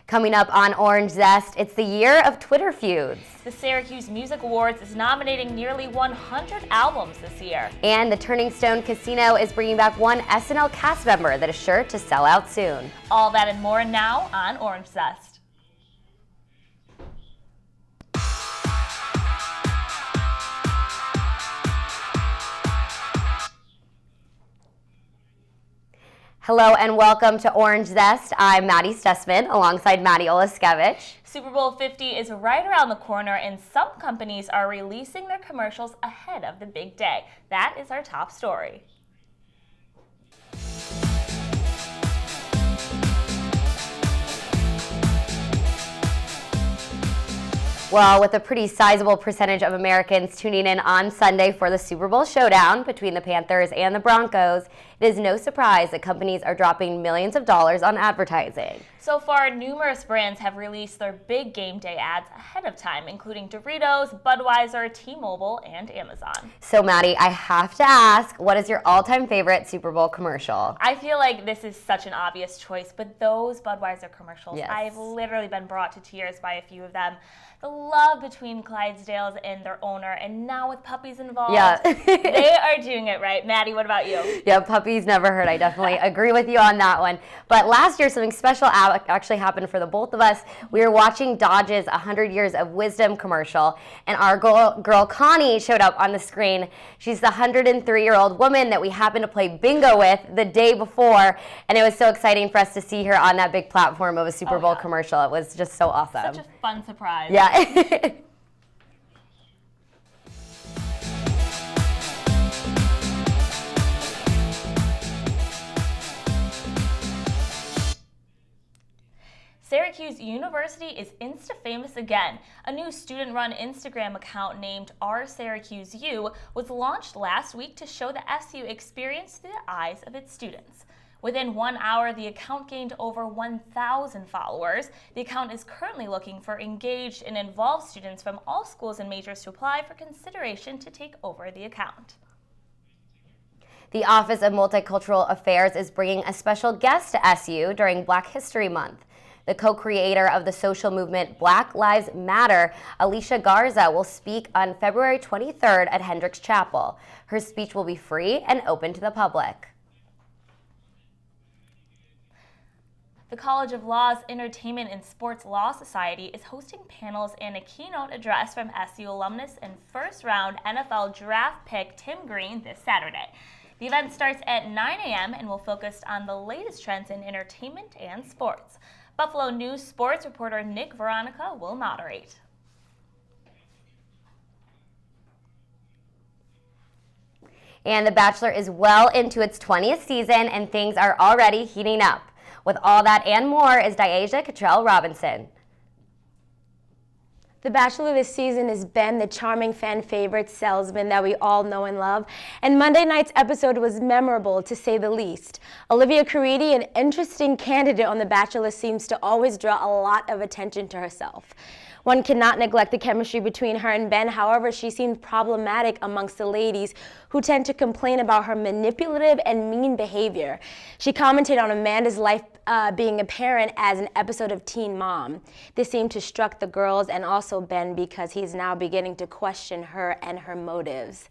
Coming up on Orange Zest, it's the year of Twitter feuds. The Syracuse Music Awards is nominating nearly 100 albums this year. And the Turning Stone Casino is bringing back one SNL cast member that is sure to sell out soon. All that and more now on Orange Zest. Hello and welcome to Orange Zest. I'm Maddy alongside Maddy Oleszkiewicz. Super Bowl 50 is right around the corner and some companies are releasing their commercials ahead of the big day. That is our top story. Well, with a pretty sizable percentage of Americans tuning in on Sunday for the Super Bowl showdown between the Panthers and the Broncos, it is no surprise that companies are dropping millions of dollars on advertising. So far, numerous brands have released their big game day ads ahead of time, including Doritos, Budweiser, T-Mobile, and Amazon. So, Maddy, I have to ask, what is your all-time favorite Super Bowl commercial? I feel like this is such an obvious choice, but those Budweiser commercials, Yes. I've literally been brought to tears by a few of them. The love between Clydesdales and their owner, and now with puppies involved, Yeah. they are doing it right. Maddy, what about you? Yeah, puppies never hurt. I definitely agree with you on that one. But last year, something special actually happened for the both of us. We were watching Dodge's 100 Years of Wisdom commercial, and our girl Connie showed up on the screen. She's the 103-year-old woman that we happened to play bingo with the day before, and it was so exciting for us to see her on that big platform of a Super Bowl commercial. It was just so awesome. Such a fun surprise. Yeah. Syracuse University is Insta-famous again. A new student-run Instagram account named @SyracuseU was launched last week to show the SU experience through the eyes of its students. Within 1 hour, the account gained over 1,000 followers. The account is currently looking for engaged and involved students from all schools and majors to apply for consideration to take over the account. The Office of Multicultural Affairs is bringing a special guest to SU during Black History Month. The co-creator of the social movement Black Lives Matter, Alicia Garza, will speak on February 23rd at Hendricks Chapel. Her speech will be free and open to the public. The College of Law's Entertainment and Sports Law Society is hosting panels and a keynote address from SU alumnus and first-round NFL draft pick Tim Green this Saturday. The event starts at 9 a.m. and will focus on the latest trends in entertainment and sports. Buffalo News sports reporter Nick Veronica will moderate. And The Bachelor is well into its 20th season and things are already heating up. With all that and more is Diasia Kittrell-Robinson. The Bachelor this season is Ben, the charming fan favorite salesman that we all know and love. And Monday night's episode was memorable, to say the least. Olivia Caridi, an interesting candidate on The Bachelor, seems to always draw a lot of attention to herself. One cannot neglect the chemistry between her and Ben. However, she seemed problematic amongst the ladies who tend to complain about her manipulative and mean behavior. She commented on Amanda's life being a parent as an episode of Teen Mom. This seemed to struck the girls and also Ben because he's now beginning to question her and her motives.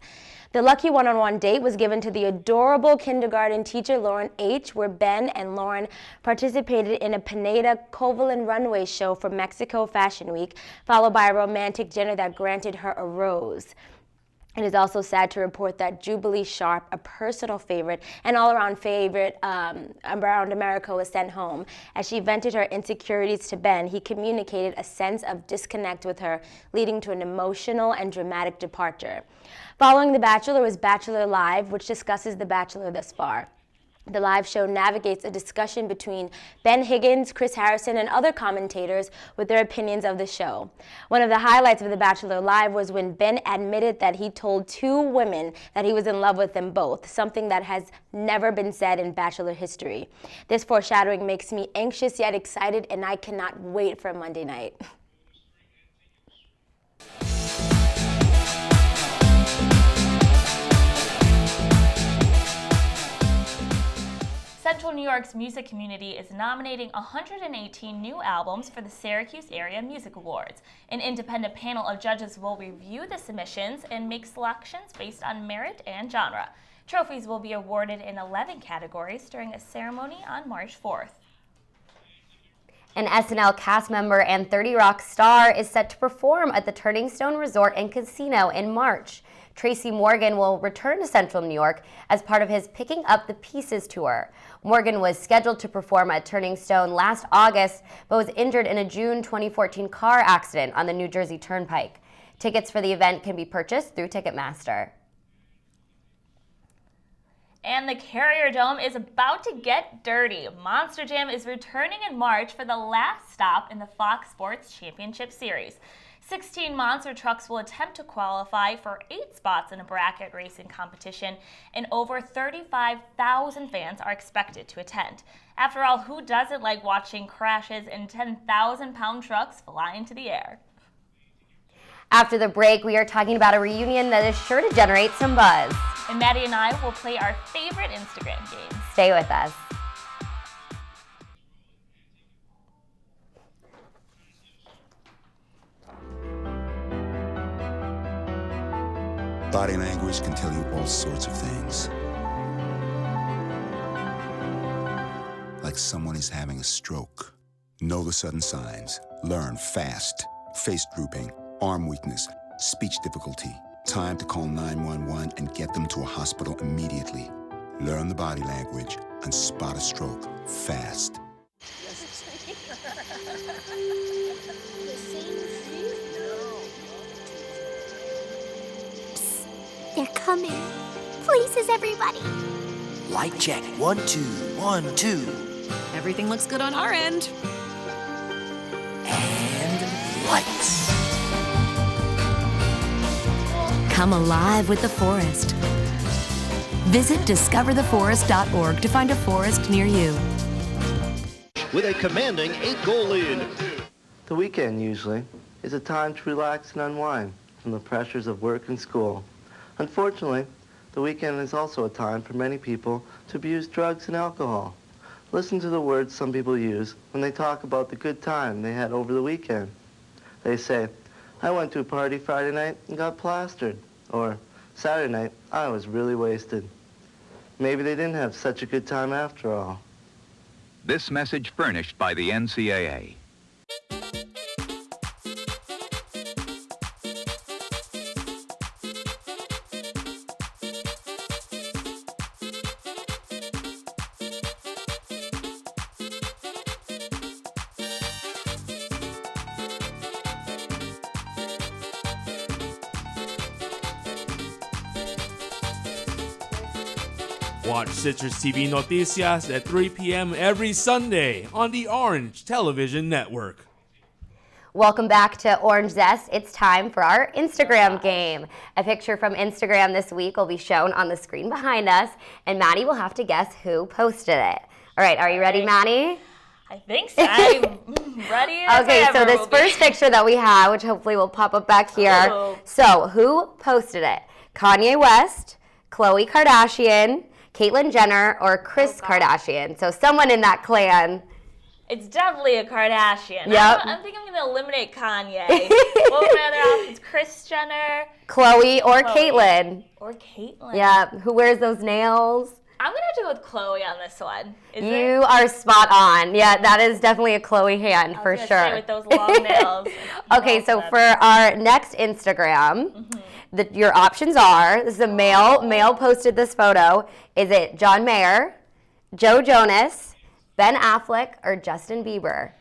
The lucky one-on-one date was given to the adorable kindergarten teacher Lauren H., where Ben and Lauren participated in a Pineda Covalent runway show for Mexico Fashion Week, followed by a romantic dinner that granted her a rose. It is also sad to report that Jubilee Sharp, a personal favorite and all-around favorite around America, was sent home. As she vented her insecurities to Ben, he communicated a sense of disconnect with her, leading to an emotional and dramatic departure. Following The Bachelor was Bachelor Live, which discusses The Bachelor thus far. The live show navigates a discussion between Ben Higgins, Chris Harrison, and other commentators with their opinions of the show. One of the highlights of The Bachelor Live was when Ben admitted that he told 2 women that he was in love with them both, something that has never been said in Bachelor history. This foreshadowing makes me anxious yet excited, and I cannot wait for Monday night. Central New York's music community is nominating 118 new albums for the Syracuse Area Music Awards. An independent panel of judges will review the submissions and make selections based on merit and genre. Trophies will be awarded in 11 categories during a ceremony on March 4th. An SNL cast member and 30 Rock star is set to perform at the Turning Stone Resort and Casino in March. Tracy Morgan will return to Central New York as part of his Picking Up the Pieces tour. Morgan was scheduled to perform at Turning Stone last August, but was injured in a June 2014 car accident on the New Jersey Turnpike. Tickets for the event can be purchased through Ticketmaster. And the Carrier Dome is about to get dirty. Monster Jam is returning in March for the last stop in the Fox Sports Championship Series. 16 monster trucks will attempt to qualify for 8 spots in a bracket racing competition, and over 35,000 fans are expected to attend. After all, who doesn't like watching crashes and 10,000-pound trucks fly into the air? After the break, we are talking about a reunion that is sure to generate some buzz. And Maddy and I will play our favorite Instagram game. Stay with us. Body language can tell you all sorts of things. Like someone is having a stroke. Know the sudden signs. Learn fast. Face drooping, arm weakness, speech difficulty. Time to call 911 and get them to a hospital immediately. Learn the body language and spot a stroke fast. They're coming. Places, everybody. Light check. 1, 2, 1, 2. Everything looks good on our end. And lights. Come alive with the forest. Visit discovertheforest.org to find a forest near you. With a commanding 8-goal lead. The weekend, usually, is a time to relax and unwind from the pressures of work and school. Unfortunately, the weekend is also a time for many people to abuse drugs and alcohol. Listen to the words some people use when they talk about the good time they had over the weekend. They say, "I went to a party Friday night and got plastered," or "Saturday night, I was really wasted." Maybe they didn't have such a good time after all. This message furnished by the NCAA. Watch Citrus TV Noticias at 3 p.m. every Sunday on the Orange Television Network. Welcome back to Orange Zest. It's time for our Instagram game. A picture from Instagram this week will be shown on the screen behind us, and Maddy will have to guess who posted it. All right, are you ready, Maddy? I think so. I'm ready. Okay, so this first picture that we have, which hopefully will pop up back here. Oh. So, who posted it? Kanye West, Khloe Kardashian, Caitlyn Jenner, or Kris Kardashian? So someone in that clan. It's definitely a Kardashian. Yep. I think I'm going to eliminate Kanye. What were my other options? Kris Jenner, Khloe or Caitlyn. Or Caitlyn. Yeah, who wears those nails? I'm going to have to go with Khloe on this one. You are spot on. Yeah, that is definitely a Khloe hand for sure. Say with those long nails. Okay, so for our next Instagram, your options are, this is a male posted this photo. Is it John Mayer, Joe Jonas, Ben Affleck, or Justin Bieber?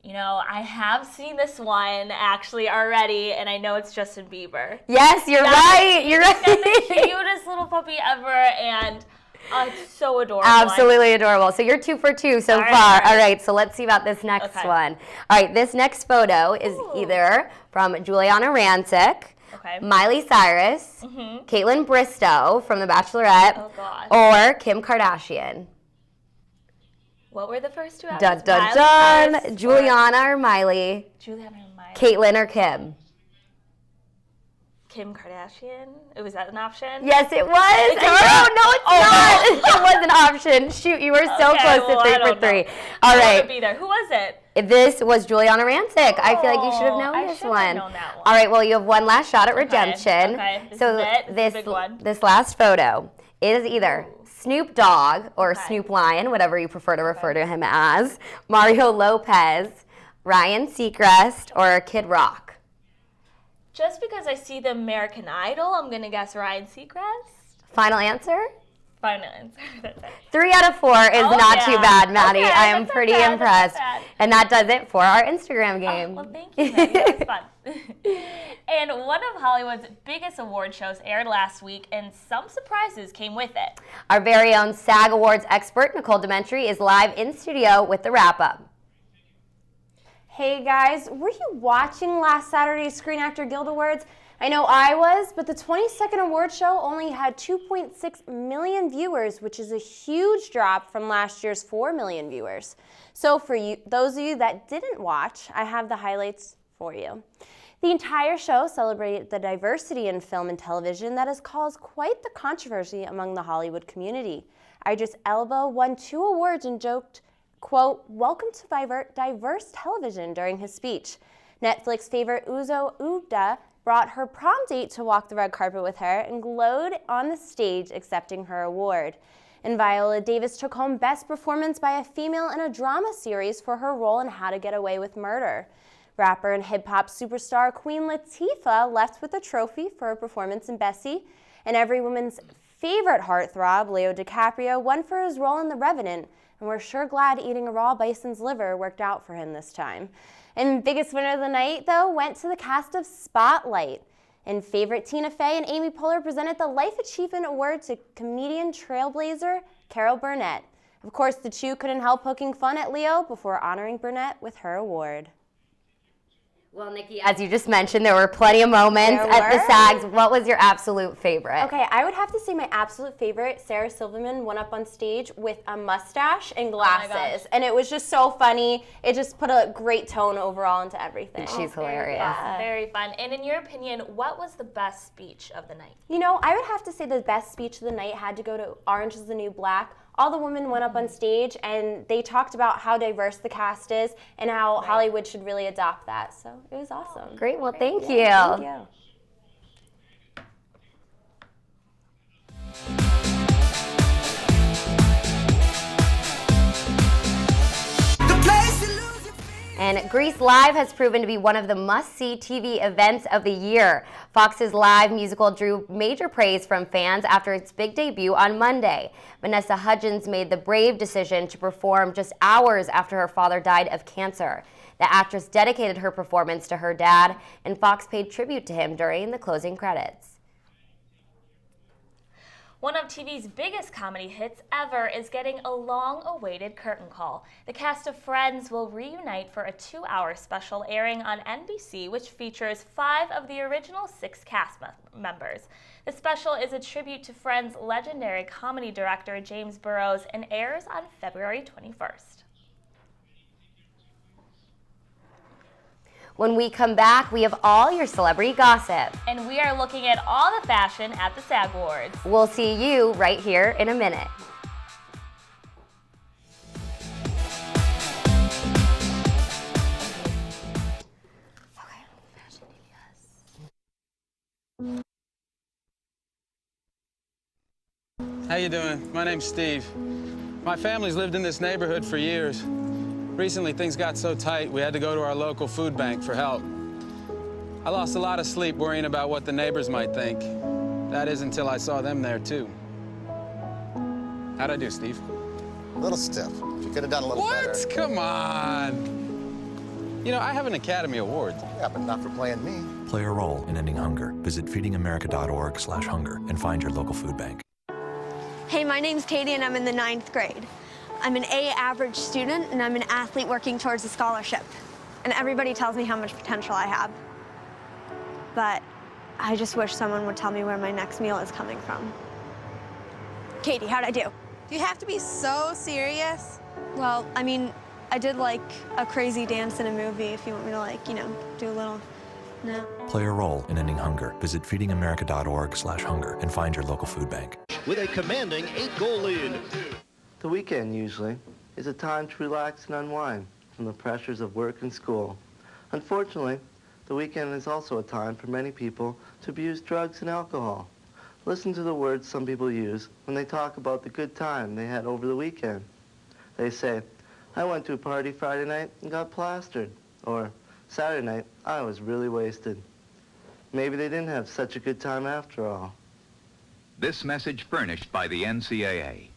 You know, I have seen this one actually already, and I know it's Justin Bieber. Yes, you're right. You're right. He's the cutest little puppy ever, and it's so adorable. Absolutely adorable. So you're 2 for 2 so far. All right, so let's see about this next one. All right, this next photo is either from Juliana Rancic, Miley Cyrus, Caitlyn Bristow from The Bachelorette, or Kim Kardashian. What were the first two Dun, options? dun, dun. Juliana or Miley? Juliana or Miley. Caitlyn or Kim? Kim Kardashian? Was that an option? Yes, it was. It's No, it's not. It was an option. Shoot, you were so close to 3 for 3. All I right. want to be there. Who was it? This was Juliana Rancic. I feel like you should have known I this should one. have known that one. All right, well, you have one last shot at redemption. Okay. This so is it. This is a big one. this last photo is either Snoop Dogg or Snoop Lion, whatever you prefer to refer to him as, Mario Lopez, Ryan Seacrest, or Kid Rock. Just because I see the American Idol, I'm going to guess Ryan Seacrest. Final answer? Final answer. 3 out of 4 is not too bad, Maddie. Okay, I am that's not pretty bad, impressed. that's not bad. And that does it for our Instagram game. Well, thank you, Maddie. That was fun. And one of Hollywood's biggest award shows aired last week, and some surprises came with it. Our very own SAG Awards expert, Nicole Dementri, is live in studio with the wrap-up. Hey guys, were you watching last Saturday's Screen Actor Guild Awards? I know I was, but the 22nd award show only had 2.6 million viewers, which is a huge drop from last year's 4 million viewers. So for you, those of you that didn't watch, I have the highlights for you. The entire show celebrated the diversity in film and television that has caused quite the controversy among the Hollywood community. Idris Elba won 2 awards and joked, quote, "Welcome to diverse television" during his speech. Netflix favorite Uzo Aduba brought her prom date to walk the red carpet with her and glowed on the stage accepting her award. And Viola Davis took home Best Performance by a Female in a Drama Series for her role in How to Get Away with Murder. Rapper and hip-hop superstar Queen Latifah left with a trophy for her performance in Bessie, and every woman's favorite heartthrob, Leo DiCaprio, won for his role in The Revenant, and we're sure glad eating a raw bison's liver worked out for him this time. And biggest winner of the night, though, went to the cast of Spotlight. And favorite Tina Fey and Amy Poehler presented the Life Achievement Award to comedian trailblazer Carol Burnett. Of course, the two couldn't help poking fun at Leo before honoring Burnett with her award. Well, Nikki, as you just mentioned, there were plenty of moments at the SAGs. What was your absolute favorite? Okay, I would have to say my absolute favorite, Sarah Silverman went up on stage with a mustache and glasses. And it was just so funny. It just put a great tone overall into everything. And she's hilarious. Very fun. And in your opinion, what was the best speech of the night? You know, I would have to say the best speech of the night had to go to Orange is the New Black. All the women went up on stage and they talked about how diverse the cast is and how Hollywood should really adopt that. So it was awesome. Great. Well, thank you. Thank you. And Grease Live has proven to be one of the must-see TV events of the year. Fox's live musical drew major praise from fans after its big debut on Monday. Vanessa Hudgens made the brave decision to perform just hours after her father died of cancer. The actress dedicated her performance to her dad, and Fox paid tribute to him during the closing credits. One of TV's biggest comedy hits ever is getting a long-awaited curtain call. The cast of Friends will reunite for a 2-hour special airing on NBC, which features 5 of the original 6 cast members. The special is a tribute to Friends' legendary comedy director James Burrows and airs on February 21st. When we come back, we have all your celebrity gossip. And we are looking at all the fashion at the SAG Awards. We'll see you right here in a minute. How you doing? My name's Steve. My family's lived in this neighborhood for years. Recently, things got so tight, we had to go to our local food bank for help. I lost a lot of sleep worrying about what the neighbors might think. That is until I saw them there, too. How'd I do, Steve? A little stiff. You could have done a little better. What? Come on. You know, I have an Academy Award. Yeah, but not for playing me. Play a role in ending hunger. Visit feedingamerica.org/hunger and find your local food bank. Hey, my name's Katie and I'm in the 9th grade. I'm an A average student and I'm an athlete working towards a scholarship. And everybody tells me how much potential I have. But I just wish someone would tell me where my next meal is coming from. Katie, how'd I do? Do you have to be so serious? Well, I mean, I did like a crazy dance in a movie if you want me to, like, you know, do a little No. Play a role in ending hunger. Visit feedingamerica.org/hunger and find your local food bank. With a commanding 8-goal lead. The weekend, usually, is a time to relax and unwind from the pressures of work and school. Unfortunately, the weekend is also a time for many people to abuse drugs and alcohol. Listen to the words some people use when they talk about the good time they had over the weekend. They say, "I went to a party Friday night and got plastered," or "Saturday night, I was really wasted." Maybe they didn't have such a good time after all. This message furnished by the NCAA.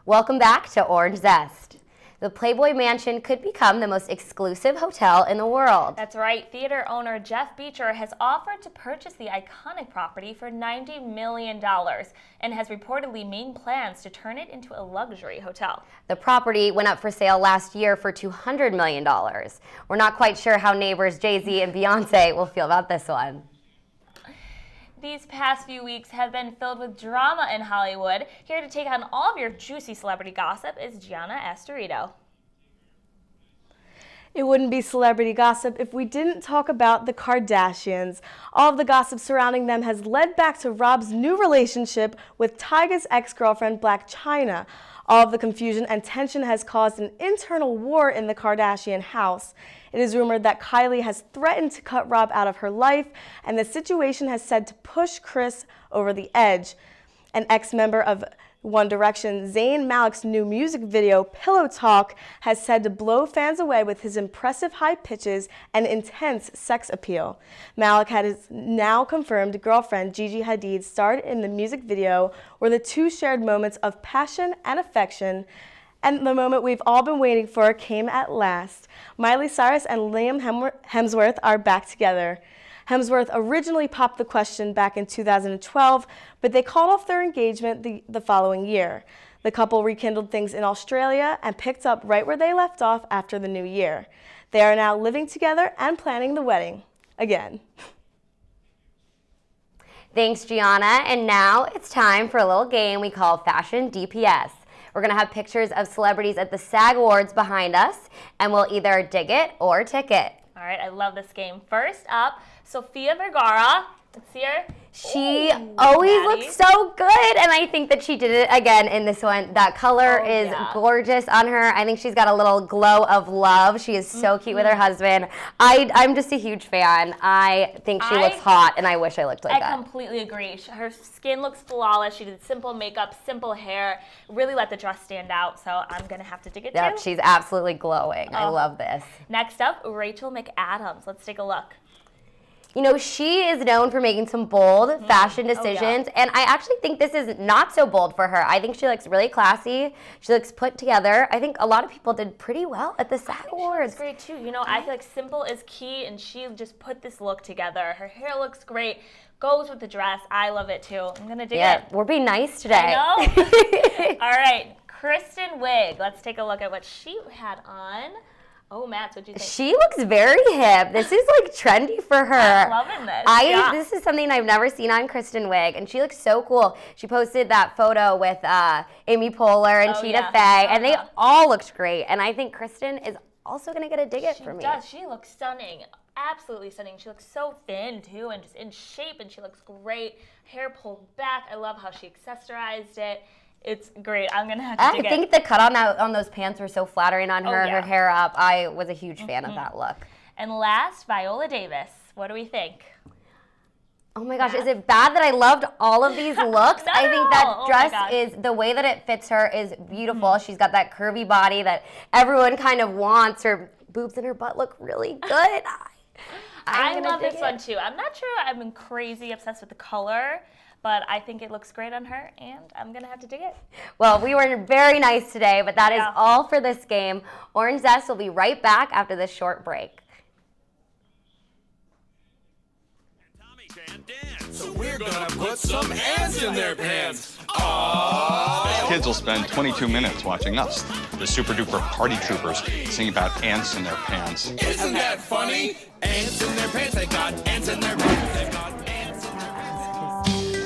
Welcome back to Orange Zest. The Playboy Mansion could become the most exclusive hotel in the world. That's right. Theater owner Jeff Beacher has offered to purchase the iconic property for $90 million and has reportedly made plans to turn it into a luxury hotel. The property went up for sale last year for $200 million. We're not quite sure how neighbors Jay-Z and Beyonce will feel about this one. These past few weeks have been filled with drama in Hollywood. Here to take on all of your juicy celebrity gossip is Gianna Astorito. It wouldn't be celebrity gossip if we didn't talk about the Kardashians. All of the gossip surrounding them has led back to Rob's new relationship with Tyga's ex-girlfriend Blac Chyna. All of the confusion and tension has caused an internal war in the Kardashian house. It is rumored that Kylie has threatened to cut Rob out of her life, and the situation has said to push Kris over the edge. An ex-member of One Direction, Zayn Malik's new music video, Pillow Talk, has said to blow fans away with his impressive high pitches and intense sex appeal. Malik has now confirmed girlfriend Gigi Hadid starred in the music video, where the two shared moments of passion and affection. And the moment we've all been waiting for came at last. Miley Cyrus and Liam Hemsworth are back together. Hemsworth originally popped the question back in 2012, but they called off their engagement the following year. The couple rekindled things in Australia and picked up right where they left off after the new year. They are now living together and planning the wedding again. Thanks, Gianna. And now it's time for a little game we call Fashion DPS. We're going to have pictures of celebrities at the SAG Awards behind us, and we'll either dig it or tick it. All right, I love this game. First up, Sofia Vergara. Let's see her. She always looks so good, and I think that she did it again in this one. That color is gorgeous on her. I think she's got a little glow of love. She is so cute with her husband. I'm just a huge fan. I think she looks hot, and I wish I looked like that. I completely agree. Her skin looks flawless. She did simple makeup, simple hair, really let the dress stand out, so I'm going to have to dig it too. She's absolutely glowing. I love this. Next up, Rachel McAdams. Let's take a look. You know, she is known for making some bold fashion decisions, and I actually think this is not so bold for her. I think she looks really classy. She looks put together. I think a lot of people did pretty well at the SAG Awards. She looks great too. You know, I feel like simple is key, and she just put this look together. Her hair looks great, goes with the dress. I love it too. I'm gonna dig it. Yeah, we're being nice today. I know. All right, Kristen Wiig. Let's take a look at what she had on. Oh, Matt, what do you think? She looks very hip. This is like trendy for her. I'm loving this. This is something I've never seen on Kristen Wiig, and she looks so cool. She posted that photo with Amy Poehler and Tina Fey, and they all looked great. And I think Kristen is also going to get a dig it for me. She does. She looks stunning. Absolutely stunning. She looks so thin, too, and just in shape, and she looks great. Hair pulled back. I love how she accessorized it. It's great. I'm going to have to dig it. I think the cut on those pants were so flattering on her, her hair up. I was a huge fan of that look. And last, Viola Davis. What do we think? Oh my gosh, is it bad that I loved all of these looks? I think that dress is, the way that it fits her is beautiful. She's got that curvy body that everyone kind of wants. Her boobs and her butt look really good. I love this one too. I'm not sure I'm crazy obsessed with the color, but I think it looks great on her, and I'm going to have to dig it. Well, we were very nice today, but that is all for this game. Orange Zest will be right back after this short break. So we're gonna put some ants in their pants. Aww. Kids will spend 22 minutes watching us, the super duper party troopers, sing about ants in their pants. Isn't that funny? Ants in their pants, they got ants in their pants, they got ants in their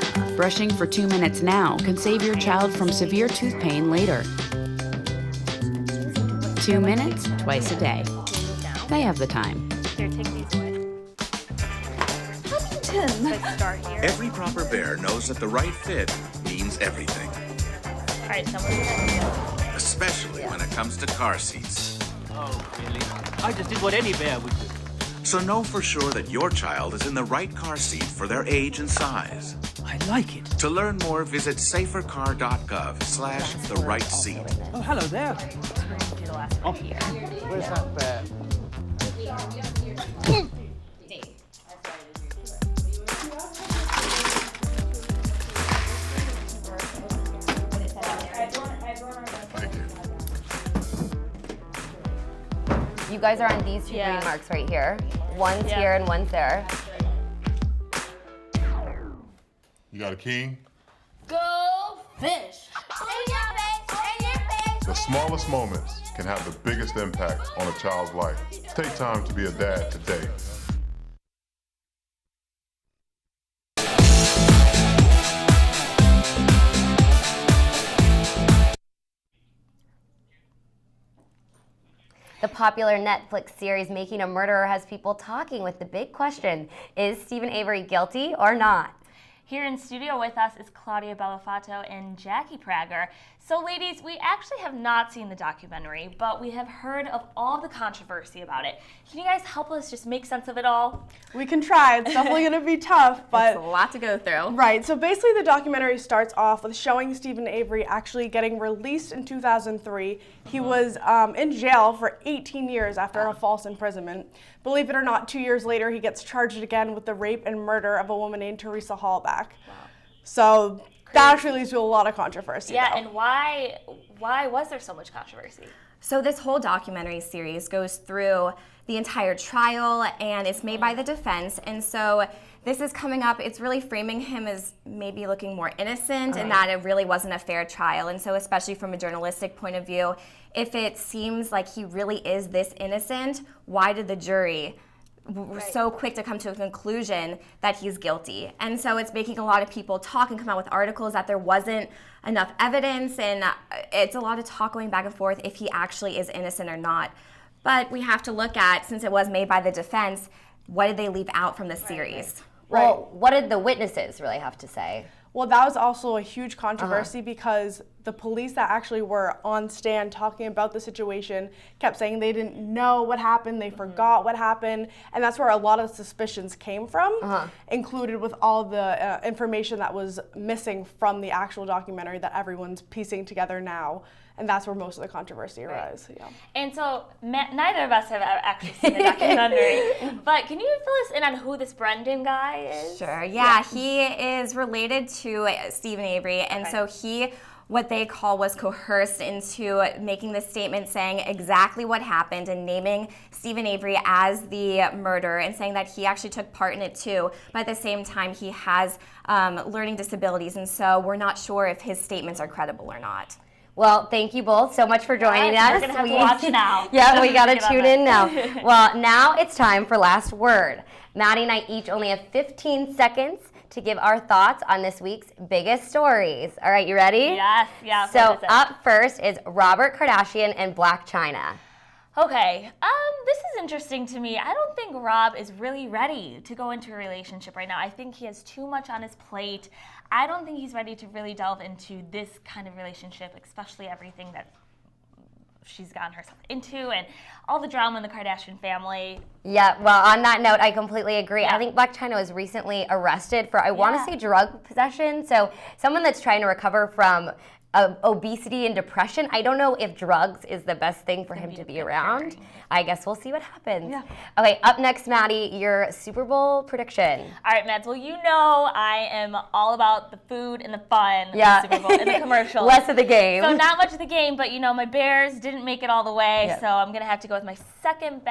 pants. Brushing for 2 minutes now can save your child from severe tooth pain later. 2 minutes, twice a day. They have the time. Here, take these away. button. Start here. Every proper bear knows that the right fit means everything. All right, so we're gonna do. Especially when it comes to car seats. Oh, really? I just did what any bear would do. So know for sure that your child is in the right car seat for their age and size. I like it. To learn more, visit safercar.gov/the right seat. Oh, hello there. We're gonna do the last one here. Where's that bear? You guys are on these two green marks right here. One's here and one's there. You got a king? Go fish. The smallest moments can have the biggest impact on a child's life. Take time to be a dad today. The popular Netflix series Making a Murderer has people talking with the big question, is Steven Avery guilty or not? Here in studio with us is Claudia Bellafato and Jackie Prager. So ladies, we actually have not seen the documentary, but we have heard of all the controversy about it. Can you guys help us just make sense of it all? We can try. It's definitely going to be tough, but it's a lot to go through. Right. So basically the documentary starts off with showing Steven Avery actually getting released in 2003. He was in jail for 18 years after a false imprisonment. Believe it or not, 2 years later, he gets charged again with the rape and murder of a woman named Teresa Hallback. Wow. So that actually leads to a lot of controversy. Yeah, though. and why was there so much controversy? So this whole documentary series goes through the entire trial, and it's made by the defense, and so this is coming up, it's really framing him as maybe looking more innocent and that it really wasn't a fair trial. And so especially from a journalistic point of view, if it seems like he really is this innocent, why did the jury so quick to come to a conclusion that he's guilty? And so it's making a lot of people talk and come out with articles that there wasn't enough evidence, and it's a lot of talk going back and forth if he actually is innocent or not. But we have to look at, since it was made by the defense, what did they leave out from the series? Well, what did the witnesses really have to say? Well, that was also a huge controversy because the police that actually were on stand talking about the situation kept saying they didn't know what happened, they forgot what happened, and that's where a lot of suspicions came from, included with all the information that was missing from the actual documentary that everyone's piecing together now. And that's where most of the controversy arose. Yeah. And so neither of us have actually seen the documentary, but can you fill us in on who this Brendan guy is? Sure, yeah. He is related to Steven Avery, and so he, what they call, was coerced into making this statement saying exactly what happened and naming Steven Avery as the murderer and saying that he actually took part in it too, but at the same time he has learning disabilities, and so we're not sure if his statements are credible or not. Well, thank you both so much for joining us. We're going to have to watch now. Yeah, we got to tune in now. Well, now it's time for Last Word. Maddy and I each only have 15 seconds to give our thoughts on this week's biggest stories. All right, you ready? Yes, yeah. So up first is Robert Kardashian and Blac Chyna. Okay, this is interesting to me. I don't think Rob is really ready to go into a relationship right now. I think he has too much on his plate. I don't think he's ready to really delve into this kind of relationship, especially everything that she's gotten herself into and all the drama in the Kardashian family. Yeah, well, on that note, I completely agree. Yeah. I think Blac Chyna was recently arrested for, I want to say, drug possession. So someone that's trying to recover from obesity and depression. I don't know if drugs is the best thing for him to be around. I guess we'll see what happens. Yeah. Okay, up next, Maddy, your Super Bowl prediction. All right, Mads. Well, you know I am all about the food and the fun in the Super Bowl and the commercials. Less of the game. So not much of the game, but you know my Bears didn't make it all the way, so I'm gonna have to go with my second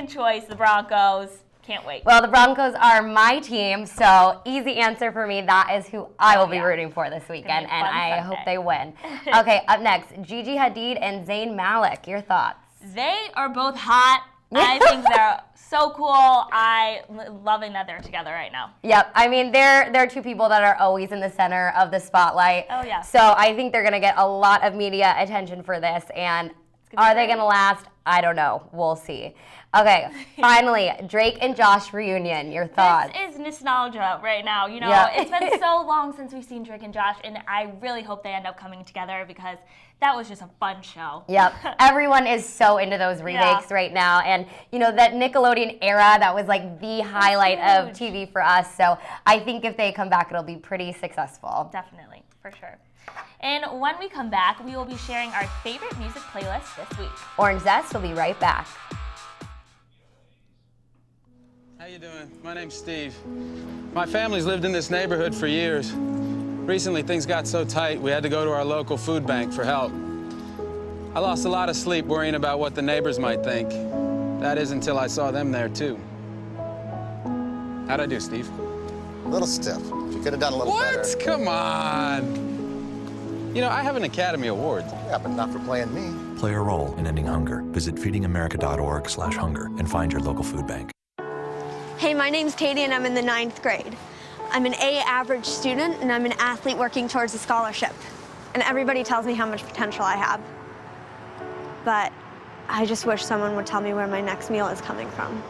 choice, the Broncos. Can't wait. Well, the Broncos are my team, so easy answer for me. That is who I will be rooting for this weekend, and I hope they win. Okay, up next, Gigi Hadid and Zayn Malik. Your thoughts? They are both hot. I think they're so cool. I'm loving that they're together right now. Yep. I mean, they're two people that are always in the center of the spotlight. Oh, yeah. So I think they're going to get a lot of media attention for this, and Are they going to last? I don't know. We'll see. Okay, finally, Drake and Josh reunion. Your thoughts? This is nostalgia right now. You know, it's been so long since we've seen Drake and Josh, and I really hope they end up coming together because that was just a fun show. Yep, everyone is so into those remakes right now, and you know that Nickelodeon era, that was like the highlight of TV for us. So I think if they come back, it'll be pretty successful. Definitely, for sure. And when we come back, we will be sharing our favorite music playlist this week. Orange Zest will be right back. How you doing? My name's Steve. My family's lived in this neighborhood for years. Recently, things got so tight, we had to go to our local food bank for help. I lost a lot of sleep worrying about what the neighbors might think. That is until I saw them there, too. How'd I do, Steve? A little stiff. You could have done a little better. What? Come on. You know, I have an Academy Award. Yeah, but not for playing me. Play a role in ending hunger. Visit feedingamerica.org/hunger and find your local food bank. Hey, my name's Katie and I'm in the 9th grade. I'm an A average student and I'm an athlete working towards a scholarship. And everybody tells me how much potential I have. But I just wish someone would tell me where my next meal is coming from.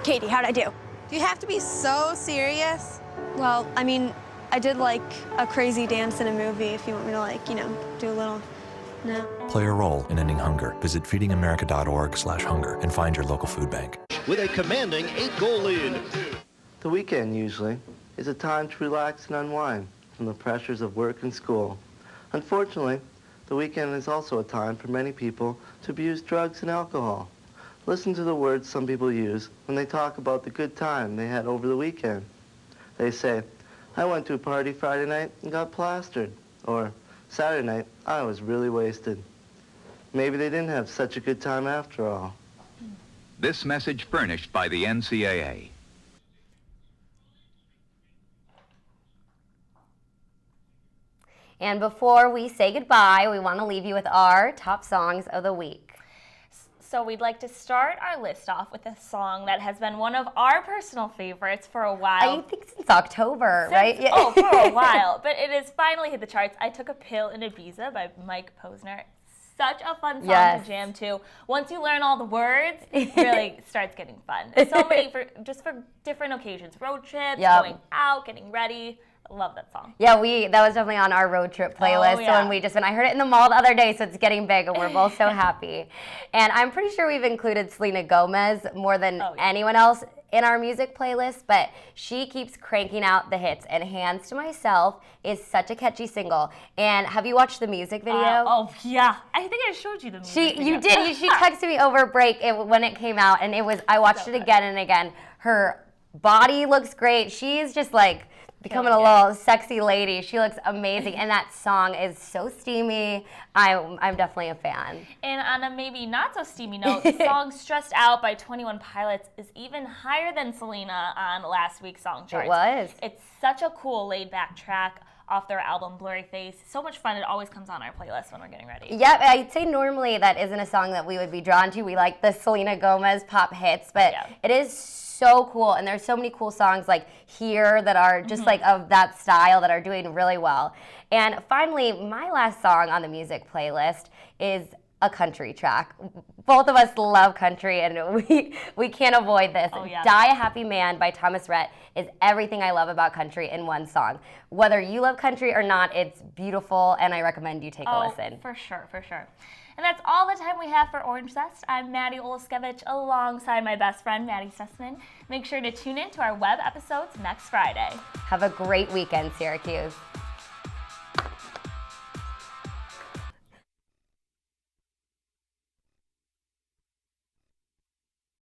Katie, how'd I do? Do you have to be so serious? Well, I mean, I did like a crazy dance in a movie if you want me to like, you know, do a little, no. Play a role in ending hunger. Visit feedingamerica.org/hunger and find your local food bank. With a commanding 8-goal lead. The weekend, usually, is a time to relax and unwind from the pressures of work and school. Unfortunately, the weekend is also a time for many people to abuse drugs and alcohol. Listen to the words some people use when they talk about the good time they had over the weekend. They say, I went to a party Friday night and got plastered. Or, Saturday night, I was really wasted. Maybe they didn't have such a good time after all. This message furnished by the NCAA. And before we say goodbye, we want to leave you with our top songs of the week. So we'd like to start our list off with a song that has been one of our personal favorites for a while. I think since October, right? Oh, for a while. But it has finally hit the charts. I Took a Pill in Ibiza by Mike Posner. Such a fun song to jam to. Once you learn all the words, it really starts getting fun. So many for different occasions. Road trips, going out, getting ready. I love that song. Yeah, that was definitely on our road trip playlist. So I heard it in the mall the other day, so it's getting big, and we're both so happy. And I'm pretty sure we've included Selena Gomez more than anyone else in our music playlist, but she keeps cranking out the hits, and Hands to Myself is such a catchy single. And have you watched the music video? Yeah. I think I showed you the music video. You did. She texted me over break when it came out, and I watched it again and again. Her body looks great. She's just like becoming a little sexy lady. She looks amazing, and that song is so steamy. I'm definitely a fan. And on a maybe not so steamy note, the song Stressed Out by 21 Pilots is even higher than Selena on last week's song charts. It was. It's such a cool laid-back track off their album Blurry Face. So much fun. It always comes on our playlist when we're getting ready. Yeah, I'd say normally that isn't a song that we would be drawn to. We like the Selena Gomez pop hits, but it is so cool, and there's so many cool songs like Here that are just like of that style that are doing really well. And finally, my last song on the music playlist is a country track. Both of us love country, and we can't avoid this. Die a Happy Man by Thomas Rhett is everything I love about country in one song. Whether you love country or not, it's beautiful, and I recommend you take a listen. For sure, for sure. And that's all the time we have for Orange Zest. I'm Maddy Oleszkiewicz alongside my best friend, Maddie Sussman. Make sure to tune in to our web episodes next Friday. Have a great weekend, Syracuse.